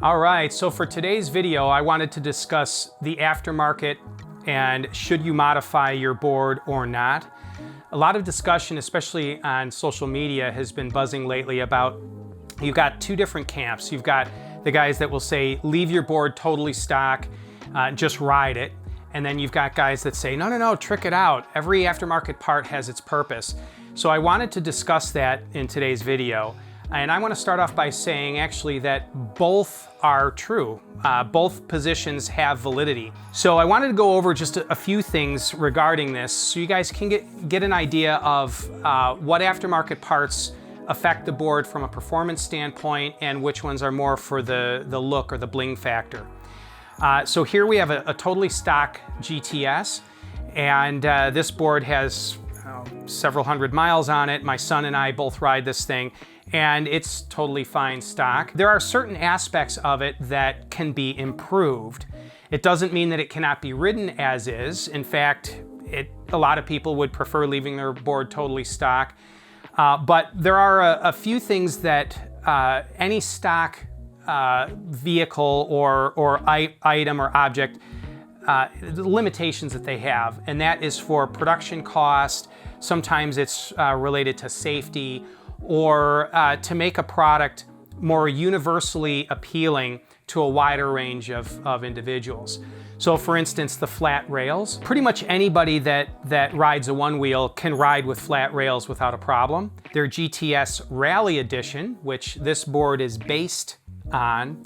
All right, so for today's video, I wanted to discuss the aftermarket and should you modify your board or not. A lot of discussion, especially on social media, has been buzzing lately about you've got two different camps. You've got the guys that will say, leave your board totally stock, just ride it. And then you've got guys that say, no, trick it out. Every aftermarket part has its purpose. So I wanted to discuss that in today's video. And I want to start off by saying actually that both are true. Both positions have validity. So I wanted to go over just a few things regarding this so you guys can get an idea of what aftermarket parts affect the board from a performance standpoint and which ones are more for the look or the bling factor. So here we have a totally stock GTS, and this board has several hundred miles on it. My son and I both ride this thing, and it's totally fine stock. There are certain aspects of it that can be improved. It doesn't mean that it cannot be ridden as is. In fact, a lot of people would prefer leaving their board totally stock. But there are a few things that any stock vehicle or item or object, the limitations that they have, and that is for production cost. Sometimes it's related to safety, or to make a product more universally appealing to a wider range of individuals. So for instance, the flat rails. Pretty much anybody that rides a Onewheel can ride with flat rails without a problem. Their GTS Rally Edition, which this board is based on,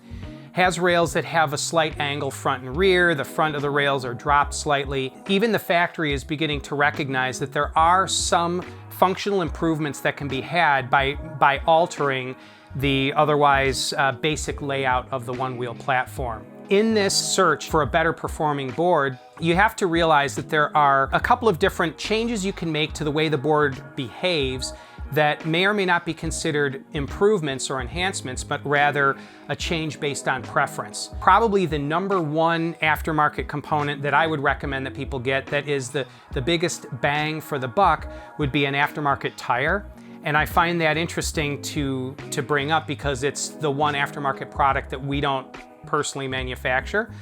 has rails that have a slight angle front and rear. The front of the rails are dropped slightly. Even the factory is beginning to recognize that there are some functional improvements that can be had by altering the otherwise basic layout of the Onewheel platform. In this search for a better performing board, you have to realize that there are a couple of different changes you can make to the way the board behaves that may or may not be considered improvements or enhancements, but rather a change based on preference. Probably the number one aftermarket component that I would recommend that people get that is the biggest bang for the buck would be an aftermarket tire. And I find that interesting to bring up because it's the one aftermarket product that we don't personally manufacture.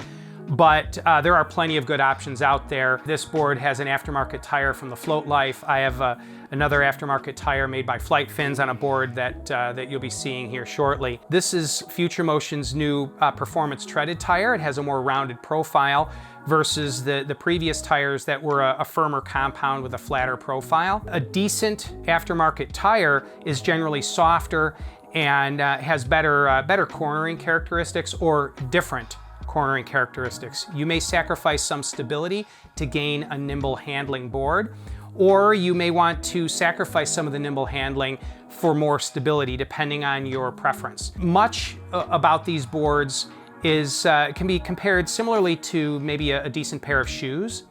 But there are plenty of good options out there. This board has an aftermarket tire from the Float Life. I have another aftermarket tire made by Flight Fins on a board that you'll be seeing here shortly. This is Future Motion's new performance treaded tire. It has a more rounded profile versus the previous tires that were a firmer compound with a flatter profile. A decent aftermarket tire is generally softer and has better cornering characteristics or different cornering characteristics. You may sacrifice some stability to gain a nimble handling board, or you may want to sacrifice some of the nimble handling for more stability, depending on your preference. Much about these boards can be compared similarly to maybe a decent pair of shoes.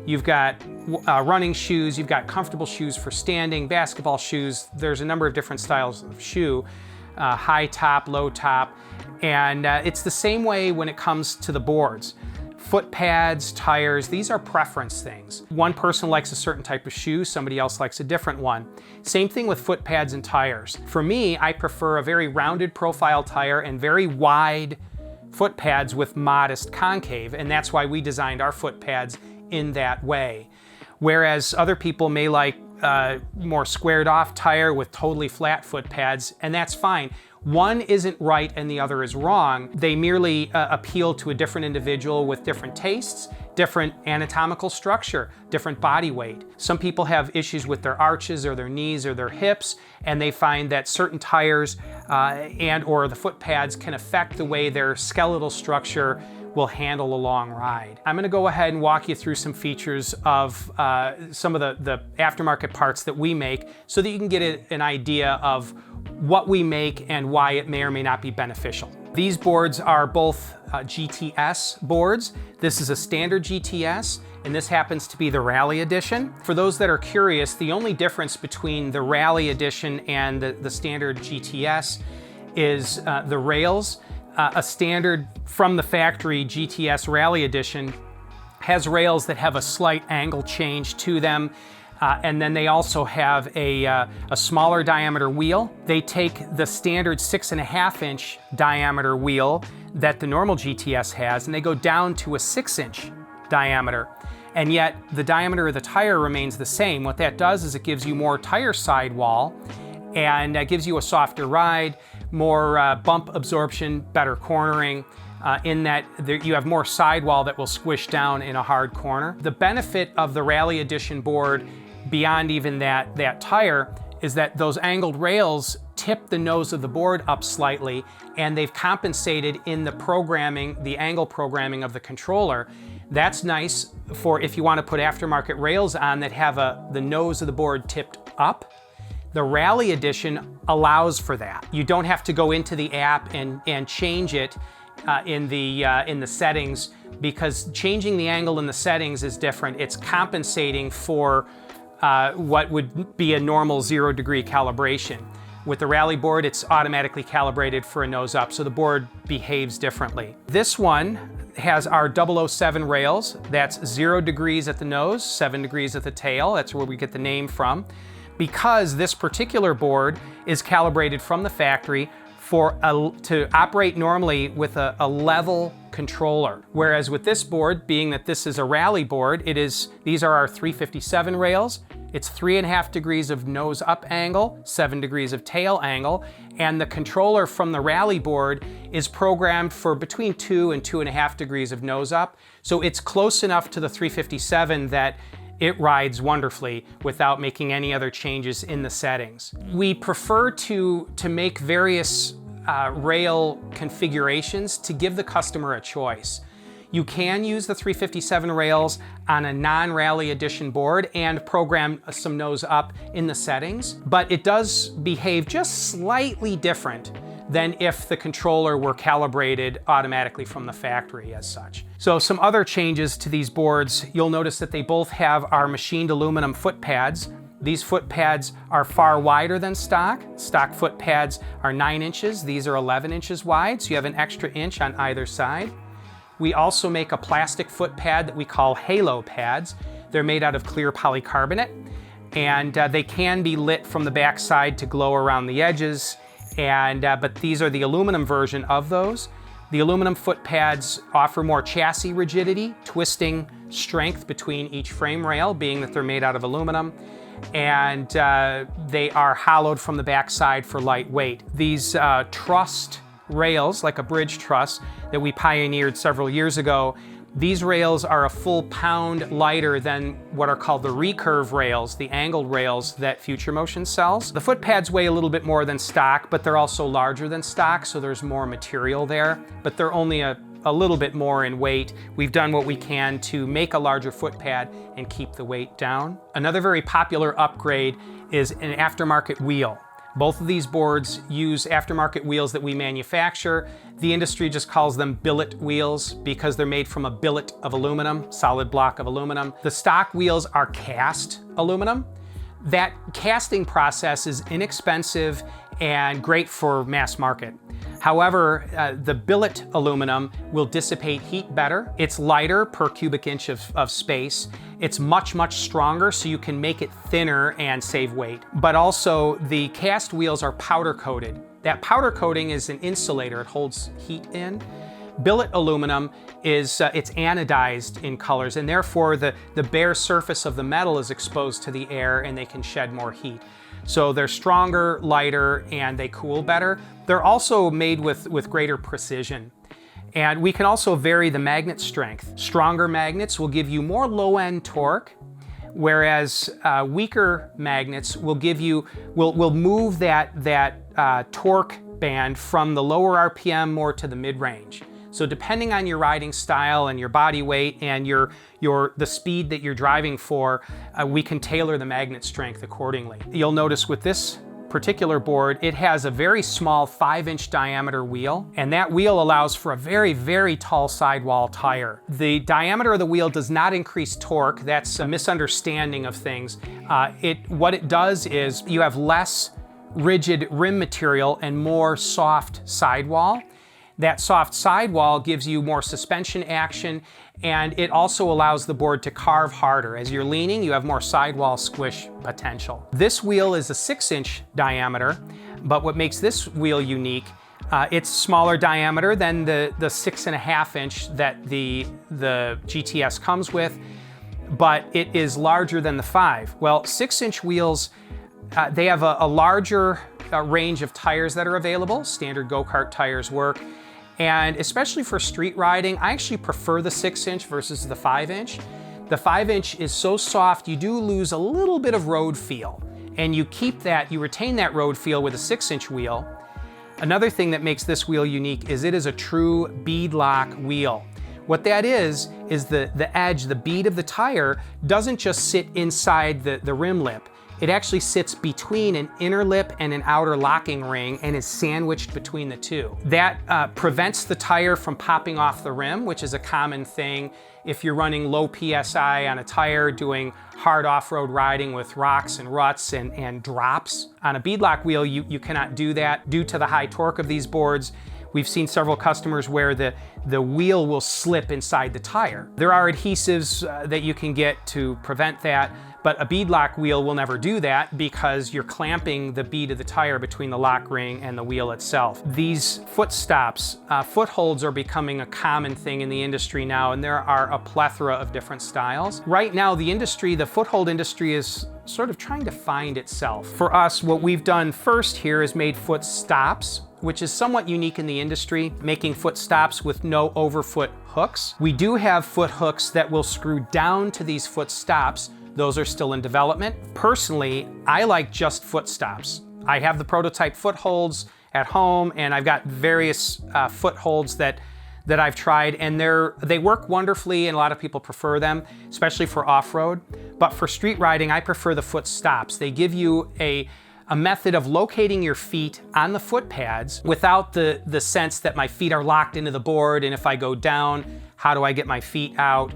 You've got running shoes, you've got comfortable shoes for standing, basketball shoes. There's a number of different styles of shoe, high top, low top, and it's the same way when it comes to the boards. Foot pads, tires, these are preference things. One person likes a certain type of shoe, somebody else likes a different one. Same thing with foot pads and tires. For me, I prefer a very rounded profile tire and very wide foot pads with modest concave, and that's why we designed our foot pads in that way. Whereas other people may like more squared off tire with totally flat foot pads, and that's fine. One isn't right and the other is wrong. They merely appeal to a different individual with different tastes, different anatomical structure, different body weight. Some people have issues with their arches or their knees or their hips, and they find that certain tires and or the foot pads can affect the way their skeletal structure will handle a long ride. I'm gonna go ahead and walk you through some features of some of the aftermarket parts that we make so that you can get an idea of what we make and why it may or may not be beneficial. These boards are both GTS boards. This is a standard GTS, and this happens to be the Rally Edition. For those that are curious, the only difference between the Rally Edition and the standard GTS is the rails. A standard from the factory GTS Rally Edition has rails that have a slight angle change to them. And then they also have a smaller diameter wheel. They take the standard 6.5-inch diameter wheel that the normal GTS has, and they go down to a 6-inch diameter. And yet the diameter of the tire remains the same. What that does is it gives you more tire sidewall, and that gives you a softer ride, more bump absorption, better cornering, in that you have more sidewall that will squish down in a hard corner. The benefit of the Rally Edition board, beyond even that tire, is that those angled rails tip the nose of the board up slightly, and they've compensated in the programming, the angle programming of the controller. That's nice for if you want to put aftermarket rails on that have the nose of the board tipped up. The Rally Edition allows for that. You don't have to go into the app and change it in the settings, because changing the angle in the settings is different. It's compensating for what would be a normal 0-degree calibration. With the Rally board, it's automatically calibrated for a nose up, so the board behaves differently. This one has our 007 rails. That's 0 degrees at the nose, 7 degrees at the tail. That's where we get the name from. Because this particular board is calibrated from the factory to operate normally with a level controller. Whereas with this board, being that this is a Rally board, these are our 357 rails. It's 3.5 degrees of nose up angle, 7 degrees of tail angle, and the controller from the Rally board is programmed for between 2 and 2.5 degrees of nose up. So it's close enough to the 357 that it rides wonderfully without making any other changes in the settings. We prefer to make various rail configurations to give the customer a choice. You can use the 357 rails on a non-Rally Edition board and program some nose up in the settings, but it does behave just slightly different than if the controller were calibrated automatically from the factory as such. So some other changes to these boards, you'll notice that they both have our machined aluminum foot pads. These foot pads are far wider than stock. Stock foot pads are 9 inches. These are 11 inches wide, so you have an extra inch on either side. We also make a plastic foot pad that we call halo pads. They're made out of clear polycarbonate, and they can be lit from the back side to glow around the edges, but these are the aluminum version of those. The aluminum foot pads offer more chassis rigidity, twisting strength between each frame rail, being that they're made out of aluminum, and they are hollowed from the back side for lightweight. These trussed rails, like a bridge truss that we pioneered several years ago, these rails are a full pound lighter than what are called the recurve rails, the angled rails that Future Motion sells. The foot pads weigh a little bit more than stock, but they're also larger than stock, so there's more material there, but they're only a little bit more in weight. We've done what we can to make a larger foot pad and keep the weight down. Another very popular upgrade is an aftermarket wheel. Both of these boards use aftermarket wheels that we manufacture. The industry just calls them billet wheels because they're made from a billet of aluminum, solid block of aluminum. The stock wheels are cast aluminum. That casting process is inexpensive and great for mass market. However, the billet aluminum will dissipate heat better. It's lighter per cubic inch of space. It's much, much stronger, so you can make it thinner and save weight. But also, the cast wheels are powder coated. That powder coating is an insulator. It holds heat in. Billet aluminum is it's anodized in colors, and therefore the bare surface of the metal is exposed to the air and they can shed more heat. So they're stronger, lighter, and they cool better. They're also made with greater precision. And we can also vary the magnet strength. Stronger magnets will give you more low-end torque, whereas weaker magnets will move that torque band from the lower RPM more to the mid-range. So depending on your riding style and your body weight and the speed that you're driving for, we can tailor the magnet strength accordingly. You'll notice with this particular board, it has a very small 5-inch diameter wheel, and that wheel allows for a very, very tall sidewall tire. The diameter of the wheel does not increase torque. That's a misunderstanding of things. What it does is you have less rigid rim material and more soft sidewall. That soft sidewall gives you more suspension action, and it also allows the board to carve harder. As you're leaning, you have more sidewall squish potential. This wheel is a 6-inch diameter, but what makes this wheel unique, it's smaller diameter than the 6.5-inch that the GTS comes with, but it is larger than the 5. Well, 6-inch wheels, they have a larger range of tires that are available. Standard go-kart tires work. And especially for street riding, I actually prefer the 6-inch versus the 5-inch. The 5-inch is so soft, you do lose a little bit of road feel. And you retain that road feel with a 6-inch wheel. Another thing that makes this wheel unique is it is a true bead lock wheel. What that is the edge, the bead of the tire doesn't just sit inside the rim lip. It actually sits between an inner lip and an outer locking ring and is sandwiched between the two. That prevents the tire from popping off the rim, which is a common thing if you're running low PSI on a tire, doing hard off-road riding with rocks and ruts and drops. On a beadlock wheel, you cannot do that due to the high torque of these boards. We've seen several customers where the wheel will slip inside the tire. There are adhesives that you can get to prevent that, but a beadlock wheel will never do that because you're clamping the bead of the tire between the lock ring and the wheel itself. These Footstops, footholds are becoming a common thing in the industry now, and there are a plethora of different styles. Right now, the foothold industry is sort of trying to find itself. For us, what we've done first here is made Footstops, which is somewhat unique in the industry, making Footstops with no overfoot hooks. We do have foot hooks that will screw down to these Footstops. Those are still in development. Personally, I like just Footstops. I have the prototype footholds at home, and I've got various footholds that I've tried, and they work wonderfully, and a lot of people prefer them, especially for off-road. But for street riding, I prefer the Footstops. They give you a method of locating your feet on the foot pads without the sense that my feet are locked into the board, and if I go down, how do I get my feet out?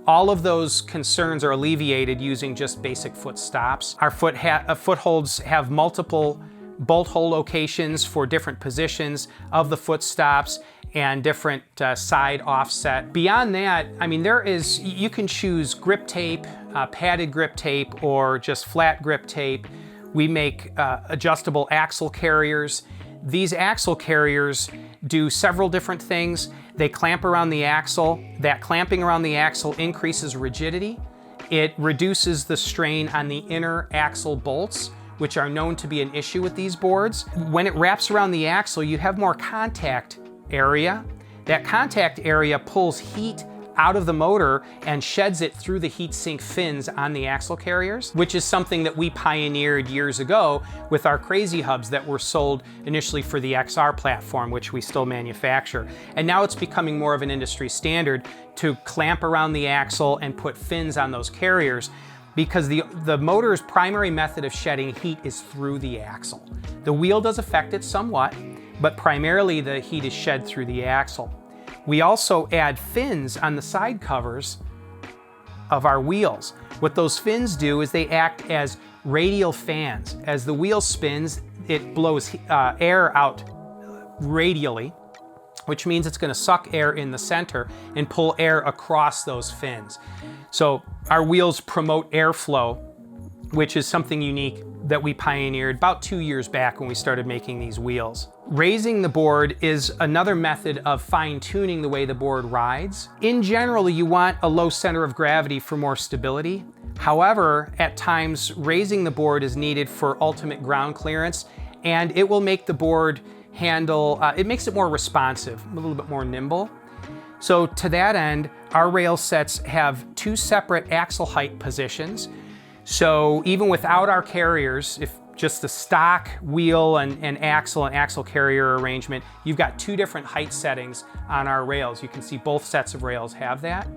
All of those concerns are alleviated using just basic Footstops. Our footholds have multiple bolt hole locations for different positions of the Footstops and different side offset. Beyond that, I mean, you can choose grip tape, padded grip tape, or just flat grip tape. We make adjustable axle carriers. These axle carriers do several different things. They clamp around the axle. That clamping around the axle increases rigidity. It reduces the strain on the inner axle bolts, which are known to be an issue with these boards. When it wraps around the axle, you have more contact area. That contact area pulls heat out of the motor and sheds it through the heat sink fins on the axle carriers, which is something that we pioneered years ago with our Crazy Hubs that were sold initially for the XR platform, which we still manufacture. And now it's becoming more of an industry standard to clamp around the axle and put fins on those carriers, because the motor's primary method of shedding heat is through the axle. The wheel does affect it somewhat, but primarily the heat is shed through the axle. We also add fins on the side covers of our wheels. What those fins do is they act as radial fans. As the wheel spins, it blows air out radially, which means it's going to suck air in the center and pull air across those fins. So our wheels promote airflow, which is something unique that we pioneered about 2 years back when we started making these wheels. Raising the board is another method of fine-tuning the way the board rides. In general, you want a low center of gravity for more stability. However, at times, raising the board is needed for ultimate ground clearance, and it will make the board handle, it makes it more responsive, a little bit more nimble. So to that end, our rail sets have 2 separate axle height positions. So even without our carriers, if just the stock wheel and axle carrier arrangement, you've got 2 different height settings on our rails. You can see both sets of rails have that.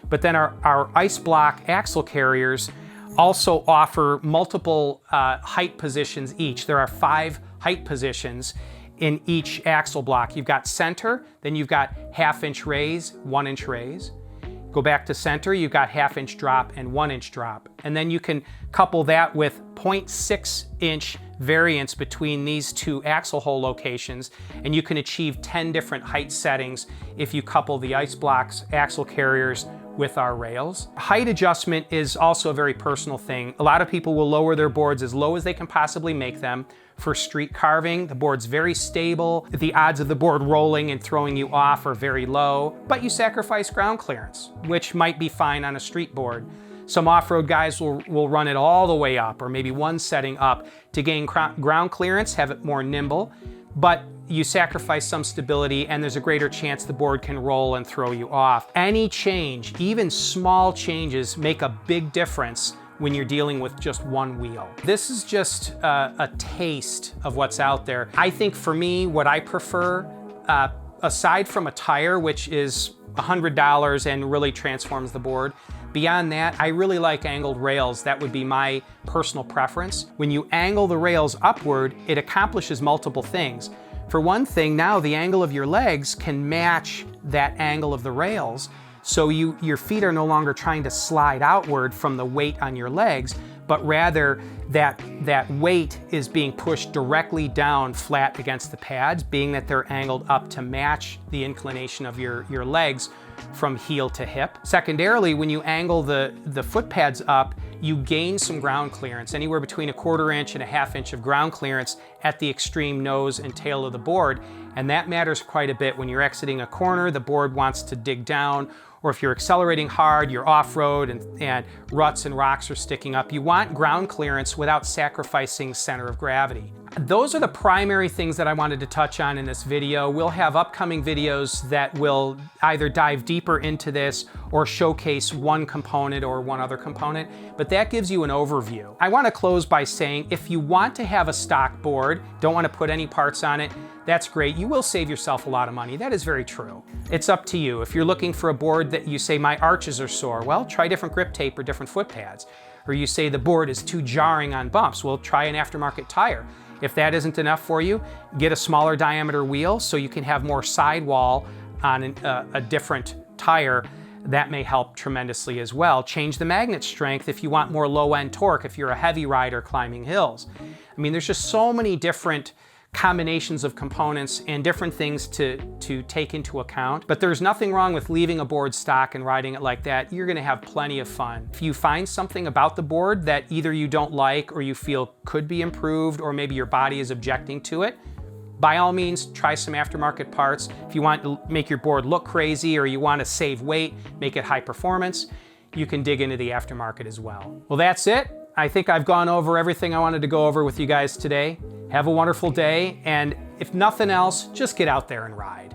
But then our ice block axle carriers also offer multiple height positions each. There are 5 height positions in each axle block. You've got center, then you've got 1/2-inch raise, 1-inch raise. Go back to center, you've got 1/2-inch drop and 1-inch drop. And then you can couple that with 0.6 inch variance between these two axle hole locations, and you can achieve 10 different height settings if you couple the ice blocks, axle carriers with our rails. Height adjustment is also a very personal thing. A lot of people will lower their boards as low as they can possibly make them. For street carving, the board's very stable. The odds of the board rolling and throwing you off are very low, but you sacrifice ground clearance, which might be fine on a street board. Some off-road guys will run it all the way up, or maybe one setting up to gain ground clearance, have it more nimble, but you sacrifice some stability and there's a greater chance the board can roll and throw you off. Any change, even small changes, make a big difference when you're dealing with just one wheel. This is just a taste of what's out there. I think for me, what I prefer, aside from a tire, which is $100 and really transforms the board, beyond that, I really like angled rails. That would be my personal preference. When you angle the rails upward, it accomplishes multiple things. For one thing, now the angle of your legs can match that angle of the rails, so your feet are no longer trying to slide outward from the weight on your legs, but rather that weight is being pushed directly down flat against the pads, being that they're angled up to match the inclination of your legs from heel to hip. Secondarily, when you angle the foot pads up, you gain some ground clearance, anywhere between 1/4 inch and 1/2 inch of ground clearance at the extreme nose and tail of the board. And that matters quite a bit when you're exiting a corner, the board wants to dig down, or if you're accelerating hard, you're off-road and ruts and rocks are sticking up. You want ground clearance without sacrificing center of gravity. Those are the primary things that I wanted to touch on in this video. We'll have upcoming videos that will either dive deeper into this or showcase one component or one other component, but that gives you an overview. I want to close by saying, if you want to have a stock board, don't want to put any parts on it, that's great. You will save yourself a lot of money. That is very true. It's up to you. If you're looking for a board that you say, my arches are sore, well, try different grip tape or different foot pads. Or you say the board is too jarring on bumps, well, try an aftermarket tire. If that isn't enough for you, get a smaller diameter wheel so you can have more sidewall on a different tire. That may help tremendously as well. Change the magnet strength if you want more low-end torque, if you're a heavy rider climbing hills. I mean, there's just so many different combinations of components and different things to take into account. But there's nothing wrong with leaving a board stock and riding it like that. You're gonna have plenty of fun. If you find something about the board that either you don't like or you feel could be improved, or maybe your body is objecting to it, by all means, try some aftermarket parts. If you want to make your board look crazy or you want to save weight, make it high performance, you can dig into the aftermarket as well. Well, that's it. I think I've gone over everything I wanted to go over with you guys today. Have a wonderful day, and if nothing else, just get out there and ride.